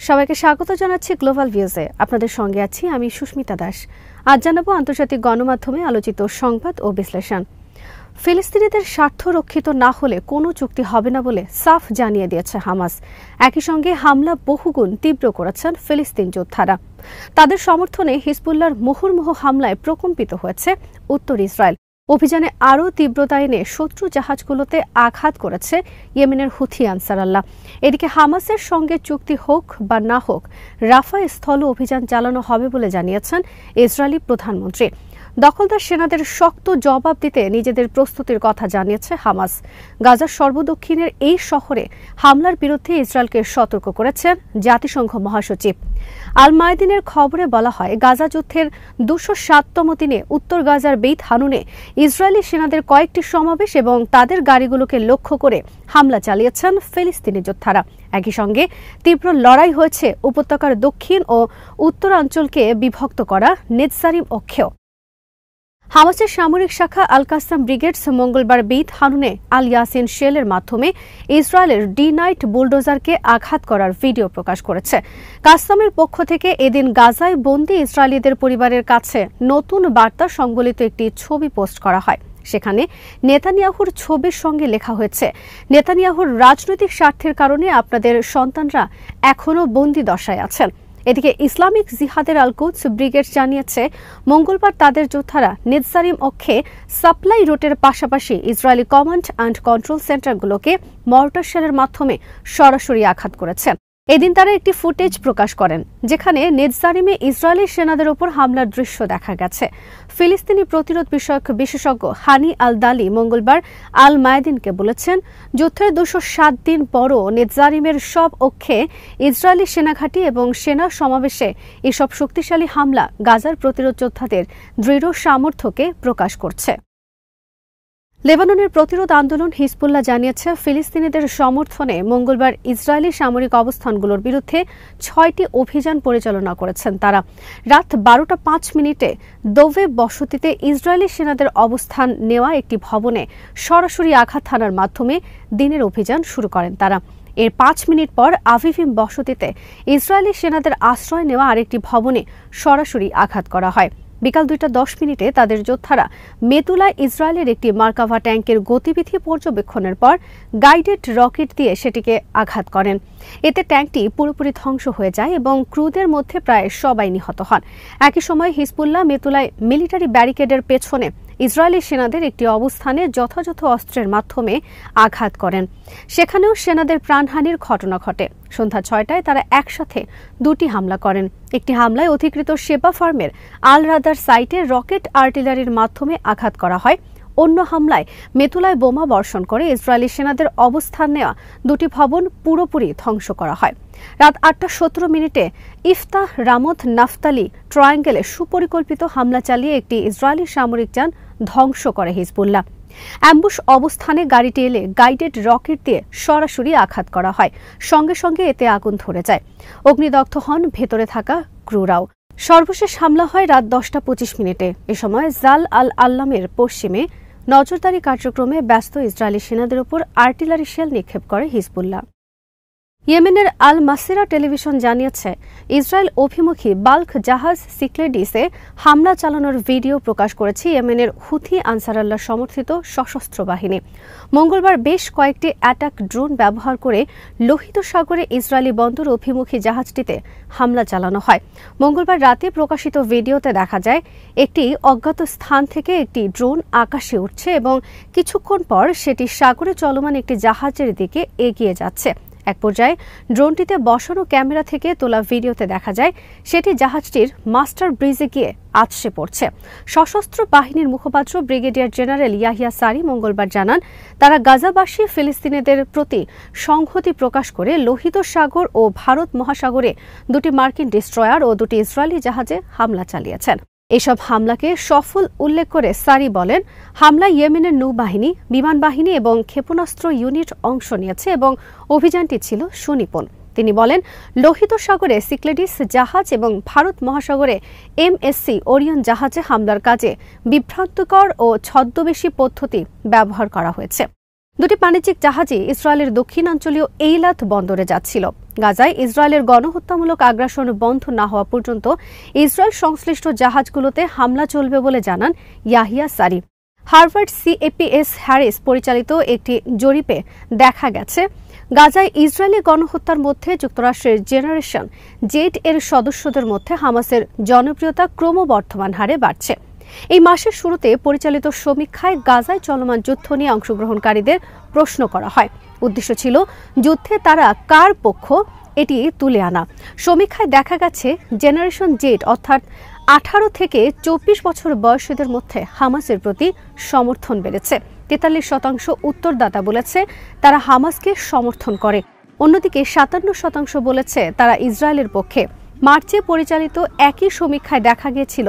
সবাইকে স্বাগত জানাচ্ছি গ্লোবাল ভিউজে। আপনাদের সঙ্গে আছি আমি সুস্মিতা দাস। আজ জানাবো আন্তর্জাতিক গণমাধ্যমে আলোচিত সংবাদ ও বিশ্লেষণ। ফিলিস্তিনিদের স্বার্থ রক্ষিত না হলে কোনো চুক্তি হবে না বলে সাফ জানিয়ে দিয়েছে হামাস। একই সঙ্গে হামলা বহুগুণ তীব্র করেছেন ফিলিস্তিন যোদ্ধারা। তাদের সমর্থনে হিজবুল্লাহর মুহুর্মুহু হামলায় প্রকম্পিত হয়েছে উত্তর ইসরায়েল। অভিযানে আরও তীব্রতা এনে শত্রু জাহাজগুলোতে আঘাত করেছে ইয়েমেনের হুথি আনসার আল্লাহ। এদিকে হামাসের সঙ্গে চুক্তি হোক বা না হোক, রাফা স্থল অভিযান চালানো হবে বলে জানিয়েছেন ইসরায়েলি প্রধানমন্ত্রী। দখলদার সেনাদের শক্ত জবাব দিতে নিজেদের প্রস্তুতির কথা জানিয়েছে হামাস। গাজার সর্বদক্ষিণের এই শহরে হামলার বিরুদ্ধে ইসরায়েলকে সতর্ক করেছেন জাতিসংঘ মহাসচিব। আল মায়দিনের খবরে বলা হয়, গাজা যুদ্ধের ২০৭তম দিনে উত্তর গাজার বেইত হানুনে ইসরায়েলি সেনাদের কয়েকটি সমাবেশ এবং তাদের গাড়িগুলোকে লক্ষ্য করে হামলা চালিয়েছেন ফিলিস্তিনি যোদ্ধারা। একই সঙ্গে তীব্র লড়াই হয়েছে উপত্যকার দক্ষিণ ও উত্তরাঞ্চলকে বিভক্ত করা নেতজারিম অক্ষেও। হামাসের সামরিক শাখা আল কাসাম ব্রিগেডস মঙ্গলবার বেইত হানুনে আল ইয়াসিন শেলের মাধ্যমে ইসরায়েলের ডি-নাইট বুলডোজারকে আঘাত করার ভিডিও প্রকাশ করেছে। কাসামের পক্ষ থেকে এদিন গাজায় বন্দী ইসরায়েলিদের পরিবারের কাছে নতুন বার্তা সংবলিত একটি ছবি পোস্ট করা হয়। সেখানে নেতানিয়াহুর ছবির সঙ্গে লেখা হয়েছে, নেতানিয়াহুর রাজনৈতিক স্বার্থের কারণে আপনাদের সন্তানরা এখনও বন্দী দশায় আছেন। এদিকে ইসলামিক জিহাদের আল কুদস ব্রিগেড জানিয়েছে, মঙ্গলবার তাদের যোদ্ধারা নেতজারিম অক্ষে সাপ্লাই রুটের পাশাপাশি ইসরায়েলি কমান্ড অ্যান্ড কন্ট্রোল সেন্টারগুলোকে মর্টার শেলের মাধ্যমে সরাসরি আঘাত করেছেন। এদিন তারা একটি ফুটেজ প্রকাশ করেন যেখানে নেতজারিমে ইসরায়েলি সেনাদের ওপর হামলার দৃশ্য দেখা গেছে। ফিলিস্তিনি প্রতিরোধ বিষয়ক বিশেষজ্ঞ হানি আল দালি মঙ্গলবার আল মায়দিনকে বলেছেন, যুদ্ধের ২০৭ দিন পরও নেতজারিমের সব অক্ষে ইসরায়েলি সেনাঘাঁটি এবং সেনা সমাবেশে এসব শক্তিশালী হামলা গাজার প্রতিরোধ যোদ্ধাদের দৃঢ় সামর্থ্যকে প্রকাশ করছে। লেবাননের প্রতিরোধ আন্দোলন হিজবুল্লাহ জানিয়েছে, ফিলিস্তিনিদের সমর্থনে মঙ্গলবার ইসরায়েলি সামরিক অবস্থানগুলোর বিরুদ্ধে ৬টি অভিযান পরিচালনা করেছেন তারা। রাত ১২টা ৫ দোভে বসতিতে ইসরায়েলি সেনাদের অবস্থান নেওয়া একটি ভবনে সরাসরি আঘাত হানার মাধ্যমে দিনের অভিযান শুরু করেন তারা। এর ৫ মিনিট পর আভিভিম বসতিতে ইসরায়েলি সেনাদের আশ্রয় নেওয়া আরেকটি ভবনে সরাসরি আঘাত করা হয়। বিকাল ২টা ১০ তাদের যোদ্ধারা মেতুলায় ইসরায়েলের একটি মার্কাভা ট্যাঙ্কের গতিবিধি পর্যবেক্ষণের পর গাইডেড রকেট দিয়ে সেটিকে আঘাত করেন। এতে ট্যাঙ্কটি পুরোপুরি ধ্বংস হয়ে যায় এবং ক্রুদের মধ্যে প্রায় সবাই নিহত হন। একই সময় হিজবুল্লাহ মেতুলায় মিলিটারি ব্যারিকেডের পেছনে ইসরায়েলি সেনাদের একটি অবস্থানে যথাযথ অস্ত্রের মাধ্যমে আঘাত করেন। সেখানেও সেনাদের প্রাণহানির ঘটনা ঘটে। সন্ধ্যা ৬টায় তারা একসাথে ২টি হামলা করেন। একটি হামলায় অধিকৃত শেবা ফার্মের আল রাদার সাইটে রকেট আর্টিলারির মাধ্যমে আঘাত করা হয়। অন্য হামলায় মেতুলায় বোমা বর্ষণ করে ইসরায়েলি সেনাদের অবস্থান নেওয়া ২টি ভবন পুরোপুরি ধ্বংস করা হয়। রাত ৮টা ১৭ ইফতাহ রামত নাফতালি ট্রায়াঙ্গেলে সুপরিকল্পিত হামলা চালিয়ে একটি ইসরায়েলি সামরিক যান ধ্বংস করে হিজবুল্লাহ। অ্যাম্বুশ অবস্থানে গাড়িটি এলে গাইডেড রকেট দিয়ে সরাসরি আঘাত করা হয়। সঙ্গে সঙ্গে এতে আগুন ধরে যায়। অগ্নিদগ্ধ হন ভেতরে থাকা ক্রুরাও। সর্বশেষ হামলা হয় রাত ১০টা ২৫। এ সময় জাল আল আল্লামের পশ্চিমে নজরদারি কার্যক্রমে ব্যস্ত ইসরায়েলি সেনাদের উপর আর্টিলারি শেল নিক্ষেপ করে হিজবুল্লাহ। ইয়েমেনের আল মাসিরা টেলিভিশন জানিয়েছে, ইসরায়েল অভিমুখী বাল্ক জাহাজ সিক্লেডিসে হামলা চালানোর ভিডিও প্রকাশ করেছে ইয়েমেনের হুথি আনসার আল্লাহ সমর্থিত সশস্ত্র বাহিনী। মঙ্গলবার বেশ কয়েকটি অ্যাটাক ড্রোন ব্যবহার করে লোহিত সাগরে ইসরায়েলি বন্দর অভিমুখী জাহাজটিতে হামলা চালানো হয়। মঙ্গলবার রাতে প্রকাশিত ভিডিওতে দেখা যায়, একটি অজ্ঞাত স্থান থেকে একটি ড্রোন আকাশে উঠছে এবং কিছুক্ষণ পর সেটি সাগরে চলমান একটি জাহাজের দিকে এগিয়ে যাচ্ছে। এক পর্যায়ে ড্রোনটিতে বসানো ক্যামেরা থেকে তোলা ভিডিওতে দেখা যায় সেটি জাহাজটির মাস্টার ব্রিজে গিয়ে আছড়ে পড়ছে। সশস্ত্র বাহিনীর মুখপাত্র ব্রিগেডিয়ার জেনারেল ইয়াহিয়া সারি মঙ্গলবার জানান, তারা গাজাবাসী ফিলিস্তিনিদের প্রতি সংহতি প্রকাশ করে লোহিত সাগর ও ভারত মহাসাগরে ২টি মার্কিন ডিস্ট্রয়ার ও ২টি ইসরায়েলি জাহাজে হামলা চালিয়েছেন। এসব হামলাকে সফল উল্লেখ করে সারি বলেন, হামলায় ইয়েমেনের নৌবাহিনী, বিমান বাহিনী এবং ক্ষেপণাস্ত্র ইউনিট অংশ নিয়েছে এবং অভিযানটি ছিল সুনিপুণ। তিনি বলেন, লোহিত সাগরে সিক্লেডিস জাহাজ এবং ভারত মহাসাগরে এমএসসি ওরিয়ন জাহাজে হামলার কাজে বিভ্রান্তিকর ও ছদ্মবেশী পদ্ধতি ব্যবহার করা হয়েছে। দুটি বাণিজ্যিক জাহাজই ইসরায়েলের দক্ষিণাঞ্চলীয় এইলাত বন্দরে যাচ্ছিল। গাজায় ইসরায়েলের গণহত্যামূলক আগ্রাসন বন্ধ না হওয়া পর্যন্ত ইসরায়েল সংশ্লিষ্ট জাহাজগুলোতে হামলা চলবে বলে জানান ইয়াহিয়া সারি। হার্ভার্ড CAPS হ্যারিস পরিচালিত একটি জরিপে দেখা গেছে, গাজায় ইসরায়েলি গণহত্যার মধ্যে যুক্তরাষ্ট্রের জেনারেশন জেড এর সদস্যদের মধ্যে হামাসের জনপ্রিয়তা ক্রমবর্ধমান হারে বাড়ছে। এই মাসের শুরুতে পরিচালিত সমীক্ষায় গাজায় চলমান যুদ্ধ নিয়ে অংশগ্রহণকারীদের প্রশ্ন করা হয়। উদ্দেশ্য ছিল যুদ্ধে তারা কার পক্ষ এটি তুলে আনা। সমীক্ষায় দেখা গেছে জেনারেশন জেড অর্থাৎ 18 থেকে 24 বছর বয়সীদের মধ্যে হামাসের প্রতি সমর্থন বেড়েছে। 43% উত্তরদাতা বলেছে তারা হামাসকে সমর্থন করে। অন্যদিকে 57% বলেছে তারা ইসরায়েলের পক্ষে। মার্চে পরিচালিত একই সমীক্ষায় দেখা গিয়েছিল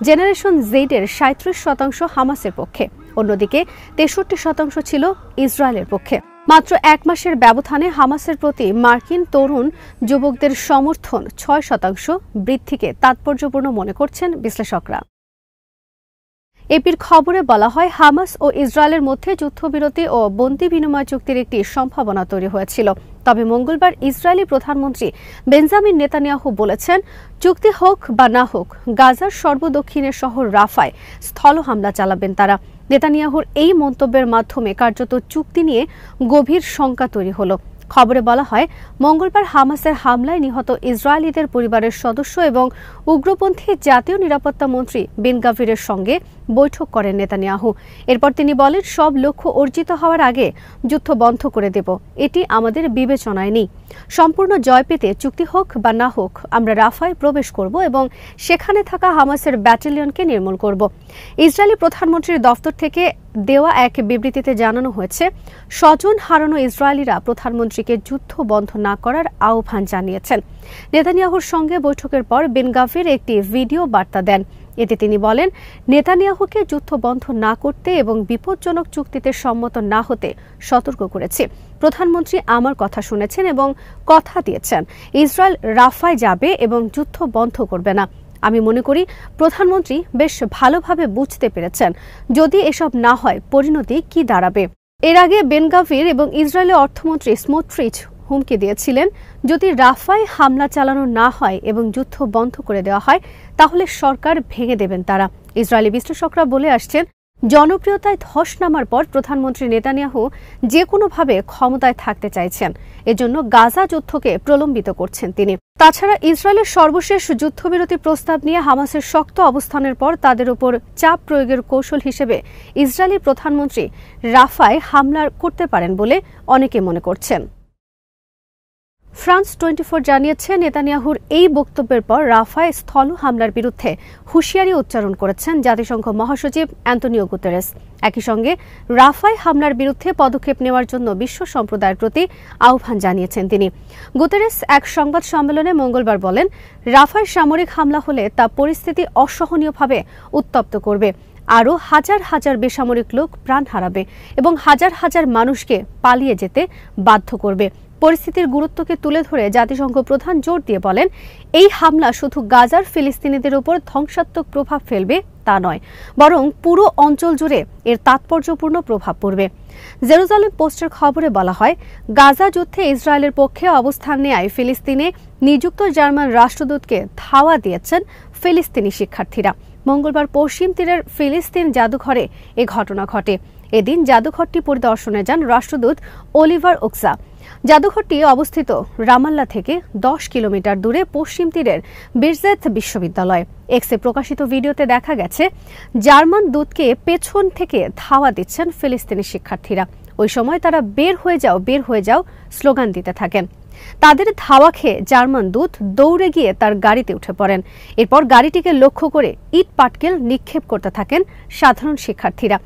জেনারেশন জেডের 37% হামাসের পক্ষে, অন্যদিকে 63% ছিল ইসরায়েলের পক্ষে। মাত্র এক মাসের ব্যবধানে হামাসের প্রতি মার্কিন তরুণ যুবকদের সমর্থন 6% বৃদ্ধিকে তাৎপর্যপূর্ণ মনে করছেন বিশ্লেষকরা। এপির খবরে বলা হয়, হামাস ও ইসরায়েলের মধ্যে যুদ্ধবিরতি ও বন্দি বিনিময় চুক্তির একটি সম্ভাবনা তৈরি হয়েছিল। তবে মঙ্গলবার ইসরায়েলি প্রধানমন্ত্রী বেঞ্জামিন নেতানিয়াহু বলেছেন, চুক্তি হোক বা না হোক গাজার সর্বদক্ষিণের শহর রাফায় স্থল হামলা চালাবেন তারা। নেতানিয়াহুর এই মন্তব্যের মাধ্যমে কার্যত চুক্তি নিয়ে গভীর শঙ্কা তৈরি হলো। খবরে বলা হয়, মঙ্গলবার হামাসের হামলায় নিহত ইসরায়েলিদের পরিবারের সদস্য এবং উগ্রপন্থী জাতীয় নিরাপত্তা মন্ত্রী বেন গাভিরের সঙ্গে বৈঠক করেন নেতানিয়াহু। এরপর তিনি বলেন, সব লক্ষ্য অর্জিত হওয়ার আগে যুদ্ধ বন্ধ করে দেব, এটি আমাদের বিবেচনায় নেই। সম্পূর্ণ জয় পেতে চুক্তি হোক বা না হোক আমরা রাফায় প্রবেশ করব এবং সেখানে থাকা হামাসের ব্যাটালিয়নকে নির্মূল করব। ইসরায়েলি প্রধানমন্ত্রীর দফতর থেকে দেওয়া এক বিবৃতিতে জানানো হয়েছে, স্বজন হারানো ইসরায়েলিরা প্রধানমন্ত্রীকে যুদ্ধ বন্ধ না করার আহ্বান জানিয়েছেন। নেতানিয়াহুর সঙ্গে বৈঠকের পর বেন গাভির একটি ভিডিও বার্তা দেন। এতে তিনি বলেন, নেতানিয়াহুকে যুদ্ধ বন্ধ না করতে এবং বিপজ্জনক চুক্তিতে সম্মত না হতে সতর্ক করেছি। প্রধানমন্ত্রী আমার কথা শুনেছেন এবং কথা দিয়েছেন ইসরায়েল রাফায় যাবে এবং যুদ্ধ বন্ধ করবে না। আমি মনে করি প্রধানমন্ত্রী বেশ ভালোভাবে বুঝতে পেরেছেন যদি এসব না হয় পরিণতি কি দাঁড়াবে। এর আগে বেন গাভির এবং ইসরায়েলের অর্থমন্ত্রী স্মোট্রিচ হুমকি দিয়েছিলেন, যদি রাফায় হামলা চালানো না হয় এবং যুদ্ধ বন্ধ করে দেওয়া হয় তাহলে সরকার ভেঙে দেবেন তারা। ইসরায়েলি বিশ্লেষকরা বলে আসছেন, জনপ্রিয়তায় ধস নামার পর প্রধানমন্ত্রী নেতানিয়াহু যে কোনোভাবে ক্ষমতায় থাকতে চাইছেন, এজন্য গাজা যুদ্ধকে প্রলম্বিত করছেন তিনি। তাছাড়া ইসরায়েলের সর্বশেষ যুদ্ধবিরতি প্রস্তাব নিয়ে হামাসের শক্ত অবস্থানের পর তাদের উপর চাপ প্রয়োগের কৌশল হিসেবে ইসরায়েলি প্রধানমন্ত্রী রাফায় হামলা করতে পারেন বলে অনেকে মনে করছেন। ফ্রান্স 24 জানিয়েছে, নেতানিয়াহুর এই বক্তব্যের পর রাফায় স্থল হামলার বিরুদ্ধে হুঁশিয়ারি উচ্চারণ করেছেন জাতিসংঘ মহাসচিব অ্যান্তোনিও গুতেরেস। একই সঙ্গে রাফায় হামলার বিরুদ্ধে পদক্ষেপ নেওয়ার জন্য বিশ্ব সম্প্রদায়ের প্রতি আহ্বান জানিয়েছেন তিনি। গুতেরেস এক সংবাদ সম্মেলনে মঙ্গলবার বলেন, রাফায় সামরিক হামলা হলে তা পরিস্থিতি অসহনীয়ভাবে উত্তপ্ত করবে, আরও হাজার হাজার বেসামরিক লোক প্রাণ হারাবে এবং হাজার হাজার মানুষকে পালিয়ে যেতে বাধ্য করবে। পরিস্থিতির গুরুত্বকে তুলে ধরে জাতিসংঘ প্রধান জোর দিয়ে বলেন, এই হামলা শুধু গাজার ফিলিস্তিনিদের উপর ধ্বংসাত্মক প্রভাব ফেলবে তা নয়, বরং পুরো অঞ্চল জুড়ে এর তাৎপর্যপূর্ণ প্রভাব পড়বে। জেরুজালেম পোস্টের খবরে বলা হয়, গাজা যুদ্ধে ইসরায়েলের পক্ষে অবস্থান নেয় ফিলিস্তিনে নিযুক্ত জার্মান রাষ্ট্রদূতকে ধাওয়া দিয়েছেন ফিলিস্তিনি শিক্ষার্থীরা। মঙ্গলবার পশ্চিম তীরের ফিলিস্তিন জাদুঘরে এ ঘটনা ঘটে। এদিন জাদুঘরটি পরিদর্শনে যান রাষ্ট্রদূত অলিভার ওকসা। জাদুঘরটি অবস্থিত রামাল্লা থেকে 10 কিলোমিটার দূরে পশ্চিম তীরের বিরজেত বিশ্ববিদ্যালয়। এক্সে প্রকাশিত ভিডিওতে দেখা গেছে জার্মান দূতকে পেছন থেকে ধাওয়া দিচ্ছেন ফিলিস্তিনি শিক্ষার্থীরা। ওই সময় তারা বের হয়ে যাও স্লোগান দিতে থাকেন। তাদের ধাওয়া খেয়ে জার্মান দূত দৌড়ে গিয়ে তার গাড়িতে উঠে পড়েন। এরপর গাড়িটিকে লক্ষ্য করে ইট পাটকেল নিক্ষেপ করতে থাকেন সাধারণ শিক্ষার্থীরা।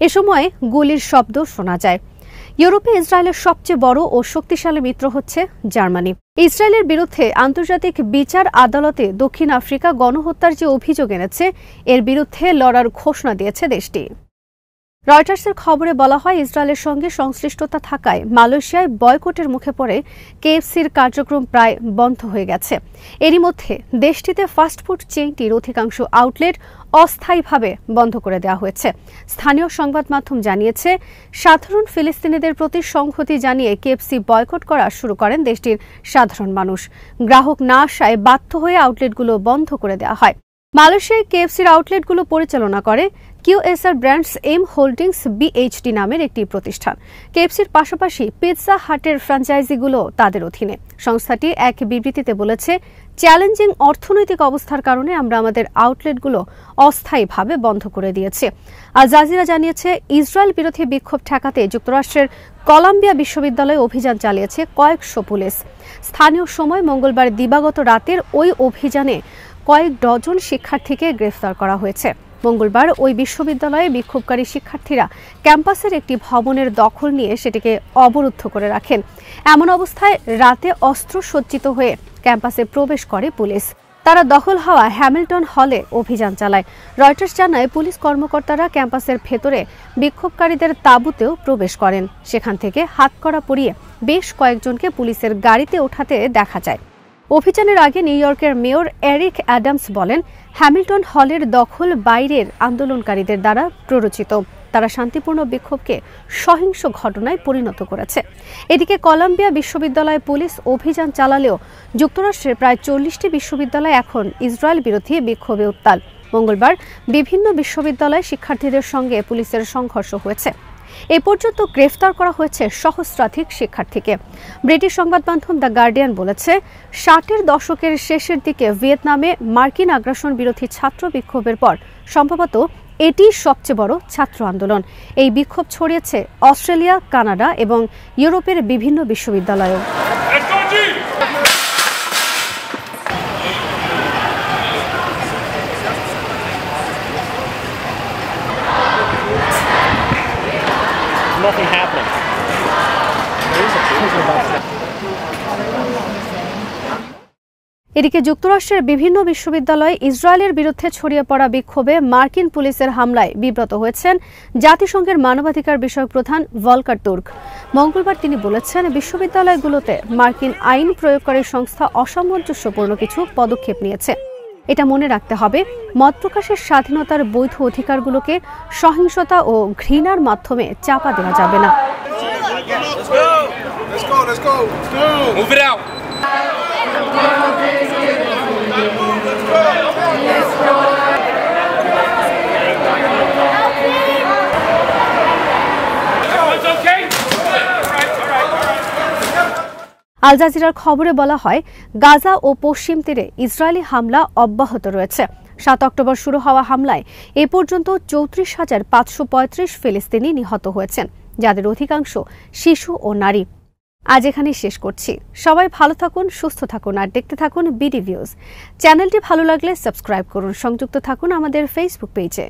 এ সময় গুলির শব্দ শোনা যায়। ইউরোপে ইসরায়েলের সবচেয়ে বড় ও শক্তিশালী মিত্র হচ্ছে জার্মানি। ইসরায়েলের বিরুদ্ধে আন্তর্জাতিক বিচার আদালতে দক্ষিণ আফ্রিকা গণহত্যার যে অভিযোগ এনেছে, এর বিরুদ্ধে লড়ার ঘোষণা দিয়েছে দেশটি। রয়টার্সের খবরে বলা হয়, ইসরায়েলের সঙ্গে সংশ্লিষ্টতা থাকায় মালয়েশিয়ায় বয়কটের মুখে পড়ে কেএফসির কার্যক্রম প্রায় বন্ধ হয়ে গেছে। এরই মধ্যে দেশটিতে ফাস্টফুড চেইনটির অধিকাংশ আউটলেট অস্থায়ীভাবে বন্ধ করে দেওয়া হয়েছে। স্থানীয় সংবাদ মাধ্যম জানিয়েছে, সাধারণ ফিলিস্তিনিদের প্রতি সংহতি জানিয়ে কেএফসি বয়কট করা শুরু করেন দেশটির সাধারণ মানুষ। গ্রাহক না আসায় বাধ্য হয়ে আউটলেটগুলো বন্ধ করে দেওয়া হয়। মালয়েশিয়ায় কেএফসির আউটলেটগুলো পরিচালনা করে QSR brands M holdings BHD নামের একটি প্রতিষ্ঠান। কেএফসির পাশাপাশি পিৎজা হাটের ফ্র্যাঞ্চাইজিগুলো তাদের অধীনে। সংস্থাটি এক বিবৃতিতে বলেছে, চ্যালেঞ্জিং অর্থনৈতিক অবস্থার কারণে আমরা আমাদের আউটলেটগুলো অস্থায়ীভাবে বন্ধ করে দিয়েছি। আল জাজিরা জানিয়েছে, ইসরায়েল বিরোধী বিক্ষোভ ঠেকাতে যুক্তরাষ্ট্রের কলাম্বিয়া বিশ্ববিদ্যালয়ে অভিযান চালিয়েছে কয়েকশো পুলিশ। স্থানীয় সময় মঙ্গলবার দিবাগত রাতের ওই অভিযানে কয়েক ডজন শিক্ষার্থীকে গ্রেফতার করা হয়েছে। মঙ্গলবার ওই বিশ্ববিদ্যালয়ে বিক্ষোভকারী শিক্ষার্থীরা ক্যাম্পাসের একটি ভবনের দখল নিয়ে সেটিকে অবরুদ্ধ করে রাখেন। এমন অবস্থায় রাতে অস্ত্রসজ্জিত হয়ে ক্যাম্পাসে প্রবেশ করে পুলিশ। তারা দখল হওয়া হ্যামিল্টন হলে অভিযান চালায়। রয়টার্স জানায়, পুলিশ কর্মকর্তারা ক্যাম্পাসের ভেতরে বিক্ষোভকারীদের তাঁবুতেও প্রবেশ করেন। সেখান থেকে হাতকড়া পরিয়ে বেশ কয়েকজনকে পুলিশের গাড়িতে ওঠাতে দেখা যায়। অভিযানের আগে নিউ ইয়র্কের মেয়র এরিক অ্যাডামস বলেন, হ্যামিল্টন হলের দখল বাইরের আন্দোলনকারীদের দ্বারা প্ররোচিত। তারা শান্তিপূর্ণ বিক্ষোভকে সহিংস ঘটনায় পরিণত করেছে। এদিকে কলাম্বিয়া বিশ্ববিদ্যালয়ে পুলিশ অভিযান চালালেও যুক্তরাষ্ট্রের প্রায় 40টি বিশ্ববিদ্যালয় এখন ইসরায়েল বিরোধী বিক্ষোভে উত্তাল। মঙ্গলবার বিভিন্ন বিশ্ববিদ্যালয়ে শিক্ষার্থীদের সঙ্গে পুলিশের সংঘর্ষ হয়েছে। এ পর্যন্ত গ্রেফতার করা হয়েছে সহস্রাধিক শিক্ষার্থীকে। ব্রিটিশ সংবাদ মাধ্যম দ্য গার্ডিয়ান বলেছে, 60-এর দশকের শেষের দিকে ভিয়েতনামে মার্কিন আগ্রাসন বিরোধী ছাত্র বিক্ষোভের পর সম্ভবত এটি সবচেয়ে বড় ছাত্র আন্দোলন। এই বিক্ষোভ ছড়িয়েছে অস্ট্রেলিয়া, কানাডা এবং ইউরোপের বিভিন্ন বিশ্ববিদ্যালয়েও। Nothing happening. এদিকে যুক্তরাষ্ট্রের বিভিন্ন বিশ্ববিদ্যালয়ে ইসরায়েলের বিরুদ্ধে ছড়িয়ে পড়া বিক্ষোভে মার্কিন পুলিশের হামলায় বিব্রত হয়েছেন জাতিসংঘের মানবাধিকার বিষয়ক প্রধান ভলকার তুর্ক। মঙ্গলবার তিনি বলেছেন, বিশ্ববিদ্যালয়গুলোতে মার্কিন আইন প্রয়োগকারী সংস্থা অসামঞ্জস্যপূর্ণ কিছু পদক্ষেপ নিয়েছে। এটা মনে রাখতে হবে, মত প্রকাশের স্বাধীনতার বৈধ অধিকারগুলোকে সহিংসতা ও ঘৃণার মাধ্যমে চাপা দেওয়া যাবে না। আল জাজিরার খবরে বলা হয়, গাজা ও পশ্চিম তীরে ইসরায়েলি হামলা অব্যাহত রয়েছে। 7 অক্টোবর শুরু হওয়া হামলায় এ পর্যন্ত 34,535 ফিলিস্তিনি নিহত হয়েছেন, যাদের অধিকাংশ শিশু ও নারী। আজ এখানেই শেষ করছি। সবাই ভালো থাকুন, সুস্থ থাকুন আর দেখতে থাকুন বিডি ভিউজ। চ্যানেলটি ভালো লাগলে সাবস্ক্রাইব করুন। সংযুক্ত থাকুন আমাদের ফেসবুক পেজে।